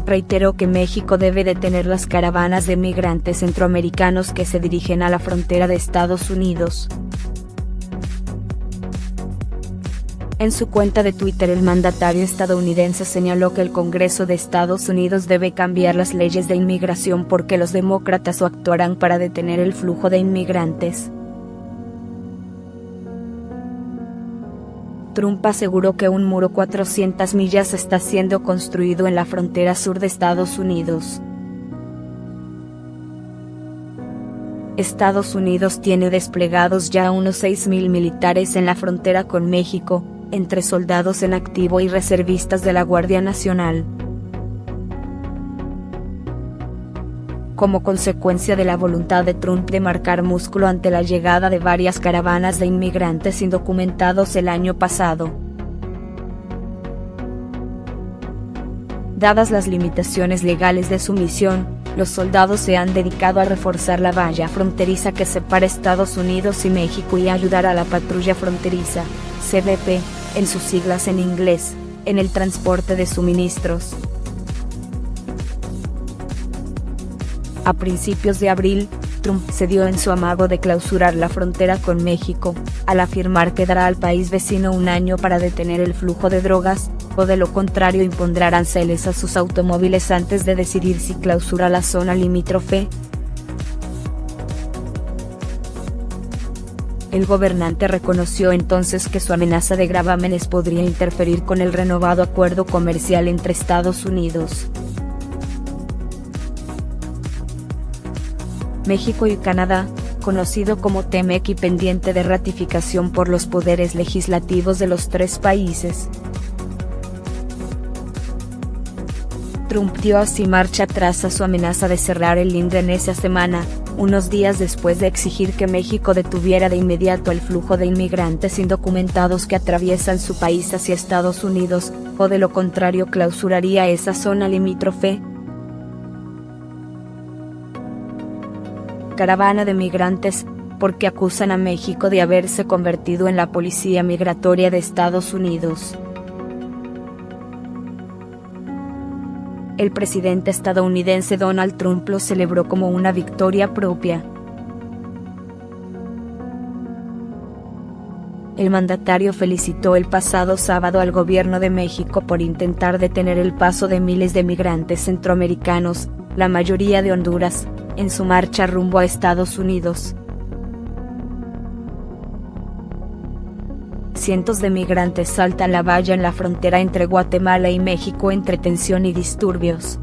reiteró que México debe detener las caravanas de migrantes centroamericanos que se dirigen a la frontera de Estados Unidos. En su cuenta de Twitter, el mandatario estadounidense señaló que el Congreso de Estados Unidos debe cambiar las leyes de inmigración porque los demócratas o actuarán para detener el flujo de inmigrantes. Trump aseguró que un muro 400 millas está siendo construido en la frontera sur de Estados Unidos. Estados Unidos tiene desplegados ya unos 6.000 militares en la frontera con México, entre soldados en activo y reservistas de la Guardia Nacional. Como consecuencia de la voluntad de Trump de marcar músculo ante la llegada de varias caravanas de inmigrantes indocumentados el año pasado. Dadas las limitaciones legales de su misión, los soldados se han dedicado a reforzar la valla fronteriza que separa Estados Unidos y México y a ayudar a la patrulla fronteriza, CBP, en sus siglas en inglés, en el transporte de suministros. A principios de abril, Trump cedió en su amago de clausurar la frontera con México, al afirmar que dará al país vecino un año para detener el flujo de drogas, o de lo contrario impondrá aranceles a sus automóviles antes de decidir si clausura la zona limítrofe. El gobernante reconoció entonces que su amenaza de gravámenes podría interferir con el renovado acuerdo comercial entre Estados Unidos, México y Canadá, conocido como TEMEC y pendiente de ratificación por los poderes legislativos de los tres países. Trump dio así marcha atrás a su amenaza de cerrar el INDRE en esa semana, unos días después de exigir que México detuviera de inmediato el flujo de inmigrantes indocumentados que atraviesan su país hacia Estados Unidos, o de lo contrario clausuraría esa zona limítrofe. Caravana de migrantes, porque acusan a México de haberse convertido en la policía migratoria de Estados Unidos. El presidente estadounidense Donald Trump lo celebró como una victoria propia. El mandatario felicitó el pasado sábado al gobierno de México por intentar detener el paso de miles de migrantes centroamericanos, la mayoría de Honduras, en su marcha rumbo a Estados Unidos. Cientos de migrantes saltan la valla en la frontera entre Guatemala y México entre tensión y disturbios.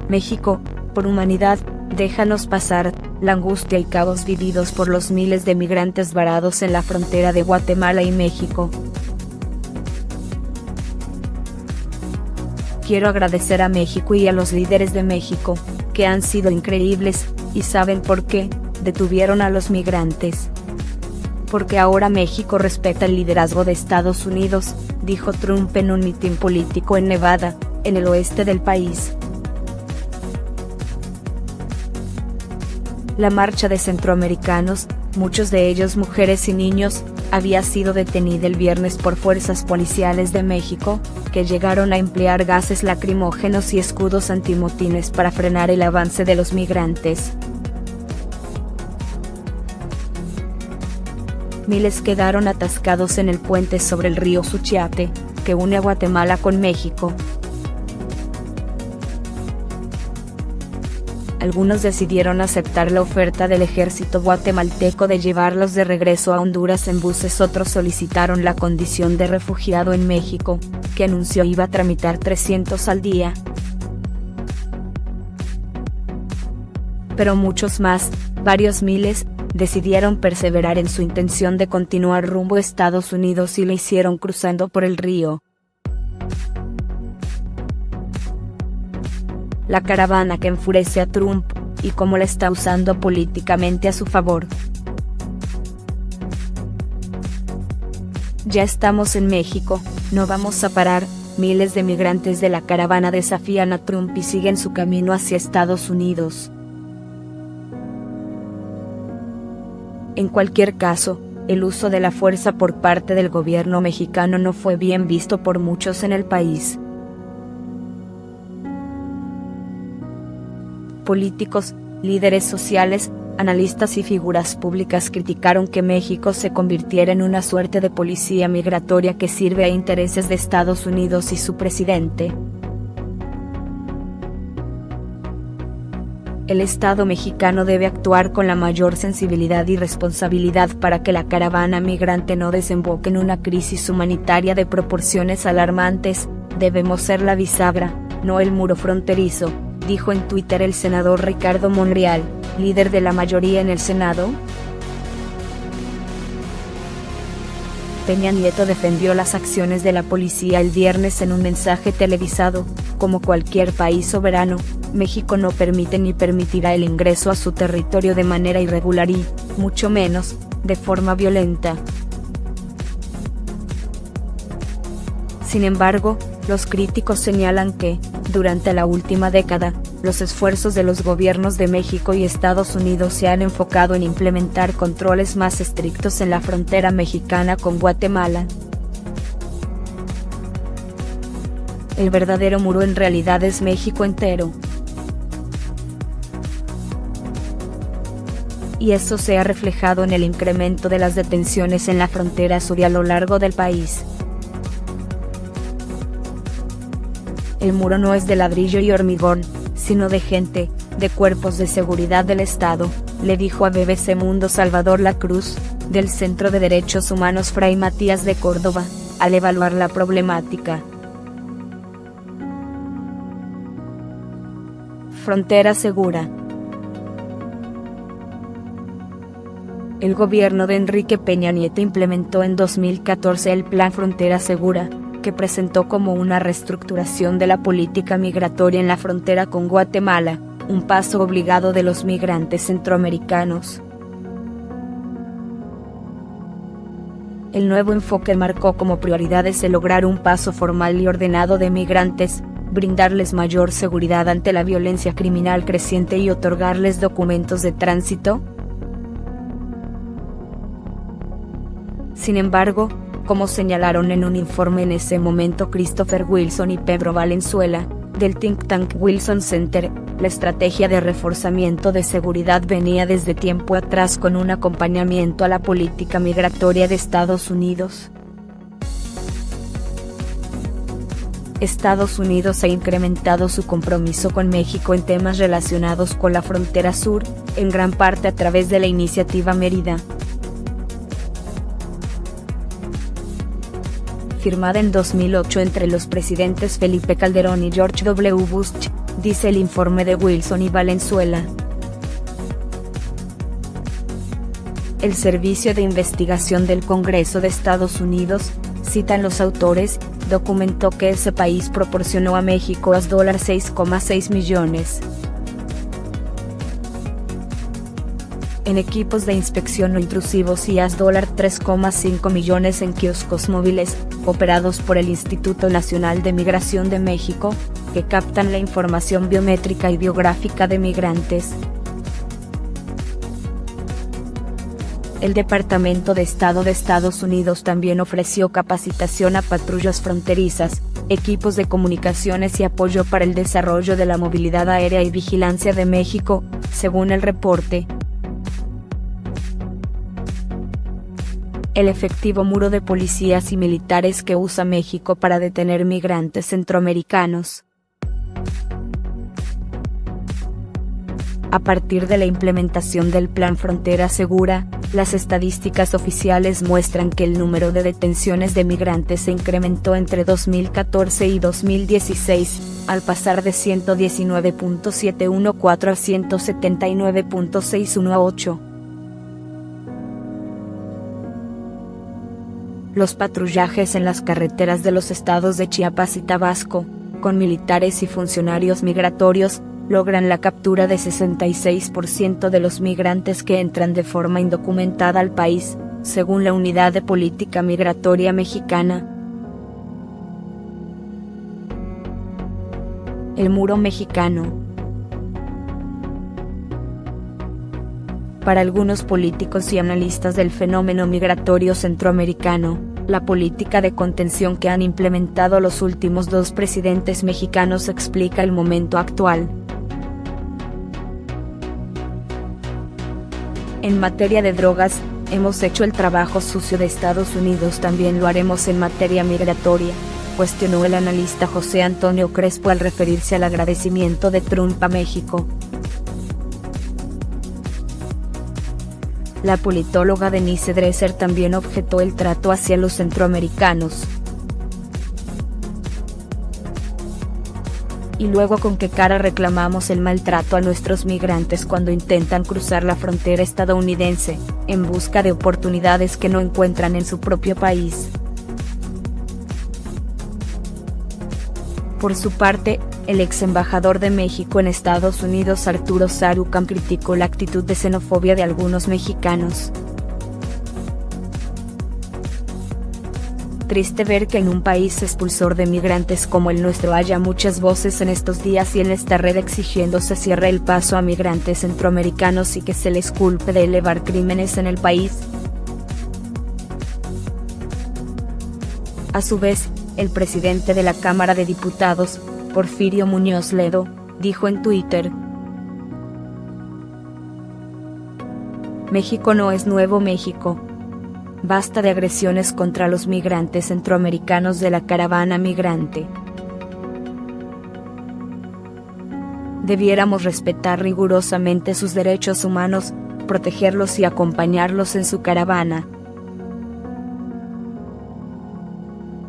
México, por humanidad, déjanos pasar, la angustia y caos vividos por los miles de migrantes varados en la frontera de Guatemala y México. Quiero agradecer a México y a los líderes de México, que han sido increíbles, y ¿saben por qué? Detuvieron a los migrantes. Porque ahora México respeta el liderazgo de Estados Unidos, dijo Trump en un mitin político en Nevada, en el oeste del país. La marcha de centroamericanos, muchos de ellos mujeres y niños, había sido detenida el viernes por fuerzas policiales de México, que llegaron a emplear gases lacrimógenos y escudos antimotines para frenar el avance de los migrantes. Miles quedaron atascados en el puente sobre el río Suchiate, que une a Guatemala con México. Algunos decidieron aceptar la oferta del ejército guatemalteco de llevarlos de regreso a Honduras en buses, otros solicitaron la condición de refugiado en México, que anunció iba a tramitar 300 al día. Pero muchos más, varios miles, decidieron perseverar en su intención de continuar rumbo a Estados Unidos y lo hicieron cruzando por el río. La caravana que enfurece a Trump, y cómo la está usando políticamente a su favor. Ya estamos en México, no vamos a parar, miles de migrantes de la caravana desafían a Trump y siguen su camino hacia Estados Unidos. En cualquier caso, el uso de la fuerza por parte del gobierno mexicano no fue bien visto por muchos en el país. Políticos, líderes sociales, analistas y figuras públicas criticaron que México se convirtiera en una suerte de policía migratoria que sirve a intereses de Estados Unidos y su presidente. El Estado mexicano debe actuar con la mayor sensibilidad y responsabilidad para que la caravana migrante no desemboque en una crisis humanitaria de proporciones alarmantes. Debemos ser la bisagra, no el muro fronterizo, dijo en Twitter el senador Ricardo Monreal, líder de la mayoría en el Senado. Peña Nieto defendió las acciones de la policía el viernes en un mensaje televisado. Como cualquier país soberano, México no permite ni permitirá el ingreso a su territorio de manera irregular y, mucho menos, de forma violenta. Sin embargo, los críticos señalan que, durante la última década, los esfuerzos de los gobiernos de México y Estados Unidos se han enfocado en implementar controles más estrictos en la frontera mexicana con Guatemala. El verdadero muro en realidad es México entero. Y eso se ha reflejado en el incremento de las detenciones en la frontera sur y a lo largo del país. El muro no es de ladrillo y hormigón, sino de gente, de cuerpos de seguridad del Estado, le dijo a BBC Mundo Salvador Lacruz, del Centro de Derechos Humanos Fray Matías de Córdoba, al evaluar la problemática. Frontera segura. El gobierno de Enrique Peña Nieto implementó en 2014 el Plan Frontera Segura, que presentó como una reestructuración de la política migratoria en la frontera con Guatemala, un paso obligado de los migrantes centroamericanos. El nuevo enfoque marcó como prioridades el lograr un paso formal y ordenado de migrantes, brindarles mayor seguridad ante la violencia criminal creciente y otorgarles documentos de tránsito. Sin embargo, como señalaron en un informe en ese momento Christopher Wilson y Pedro Valenzuela, del think tank Wilson Center, la estrategia de reforzamiento de seguridad venía desde tiempo atrás con un acompañamiento a la política migratoria de Estados Unidos. Estados Unidos ha incrementado su compromiso con México en temas relacionados con la frontera sur, en gran parte a través de la iniciativa Mérida, firmada en 2008 entre los presidentes Felipe Calderón y George W. Bush, dice el informe de Wilson y Valenzuela. El Servicio de Investigación del Congreso de Estados Unidos, citan los autores, documentó que ese país proporcionó a México $6,6 millones en equipos de inspección no intrusivos y $3,5 millones en kioscos móviles, operados por el Instituto Nacional de Migración de México, que captan la información biométrica y biográfica de migrantes. El Departamento de Estado de Estados Unidos también ofreció capacitación a patrullas fronterizas, equipos de comunicaciones y apoyo para el desarrollo de la movilidad aérea y vigilancia de México, según el reporte. El efectivo muro de policías y militares que usa México para detener migrantes centroamericanos. A partir de la implementación del Plan Frontera Segura, las estadísticas oficiales muestran que el número de detenciones de migrantes se incrementó entre 2014 y 2016, al pasar de 119.714 a 179.618. Los patrullajes en las carreteras de los estados de Chiapas y Tabasco, con militares y funcionarios migratorios, logran la captura de 66% de los migrantes que entran de forma indocumentada al país, según la Unidad de Política Migratoria Mexicana. El muro mexicano. Para algunos políticos y analistas del fenómeno migratorio centroamericano, la política de contención que han implementado los últimos dos presidentes mexicanos explica el momento actual. En materia de drogas, hemos hecho el trabajo sucio de Estados Unidos, también lo haremos en materia migratoria, cuestionó el analista José Antonio Crespo al referirse al agradecimiento de Trump a México. La politóloga Denise Dresser también objetó el trato hacia los centroamericanos. ¿Y luego con qué cara reclamamos el maltrato a nuestros migrantes cuando intentan cruzar la frontera estadounidense, en busca de oportunidades que no encuentran en su propio país? Por su parte, el ex embajador de México en Estados Unidos Arturo Sarucán criticó la actitud de xenofobia de algunos mexicanos. Triste ver que en un país expulsor de migrantes como el nuestro haya muchas voces en estos días y en esta red exigiendo se cierre el paso a migrantes centroamericanos y que se les culpe de elevar crímenes en el país. A su vez, el presidente de la Cámara de Diputados, Porfirio Muñoz Ledo, dijo en Twitter: México no es Nuevo México. Basta de agresiones contra los migrantes centroamericanos de la caravana migrante. Debiéramos respetar rigurosamente sus derechos humanos, protegerlos y acompañarlos en su caravana.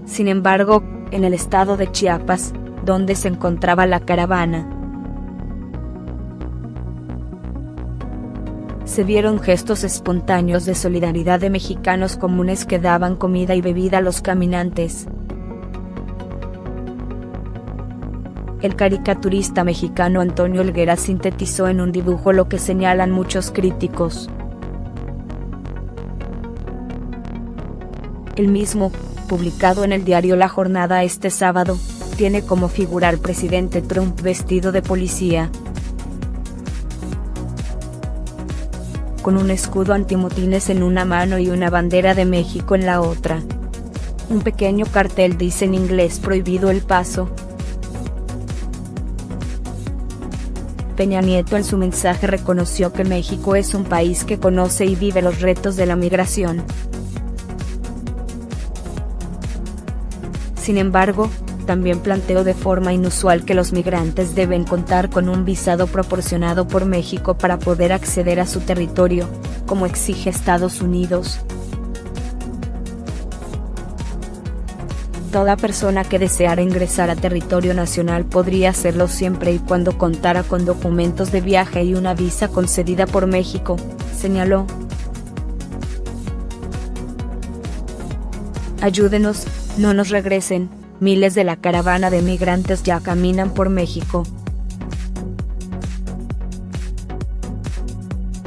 Sin embargo, en el estado de Chiapas, donde se encontraba la caravana, se vieron gestos espontáneos de solidaridad de mexicanos comunes que daban comida y bebida a los caminantes. El caricaturista mexicano Antonio Helguera sintetizó en un dibujo lo que señalan muchos críticos. El mismo, publicado en el diario La Jornada este sábado, tiene como figura al presidente Trump vestido de policía, con un escudo antimotines en una mano y una bandera de México en la otra. Un pequeño cartel dice en inglés: prohibido el paso. Peña Nieto en su mensaje reconoció que México es un país que conoce y vive los retos de la migración. Sin embargo, también planteó de forma inusual que los migrantes deben contar con un visado proporcionado por México para poder acceder a su territorio, como exige Estados Unidos. Toda persona que deseara ingresar a territorio nacional podría hacerlo siempre y cuando contara con documentos de viaje y una visa concedida por México, señaló. Ayúdenos, no nos regresen. Miles de la caravana de migrantes ya caminan por México.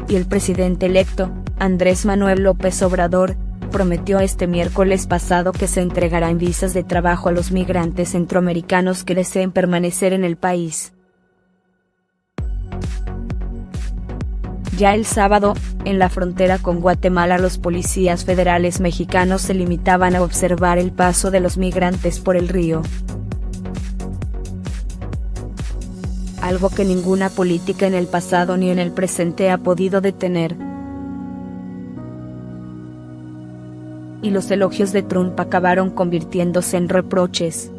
Y el presidente electo, Andrés Manuel López Obrador, prometió este miércoles pasado que se entregarán visas de trabajo a los migrantes centroamericanos que deseen permanecer en el país. Ya el sábado, en la frontera con Guatemala, los policías federales mexicanos se limitaban a observar el paso de los migrantes por el río. Algo que ninguna política en el pasado ni en el presente ha podido detener. Y los elogios de Trump acabaron convirtiéndose en reproches.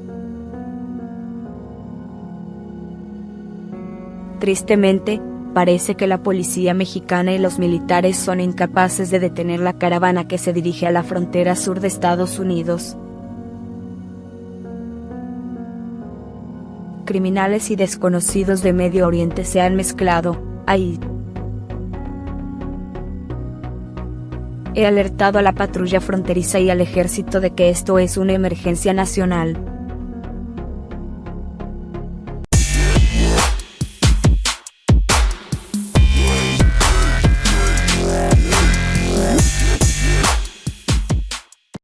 Tristemente, parece que la policía mexicana y los militares son incapaces de detener la caravana que se dirige a la frontera sur de Estados Unidos. Criminales y desconocidos de Medio Oriente se han mezclado ahí. He alertado a la patrulla fronteriza y al ejército de que esto es una emergencia nacional.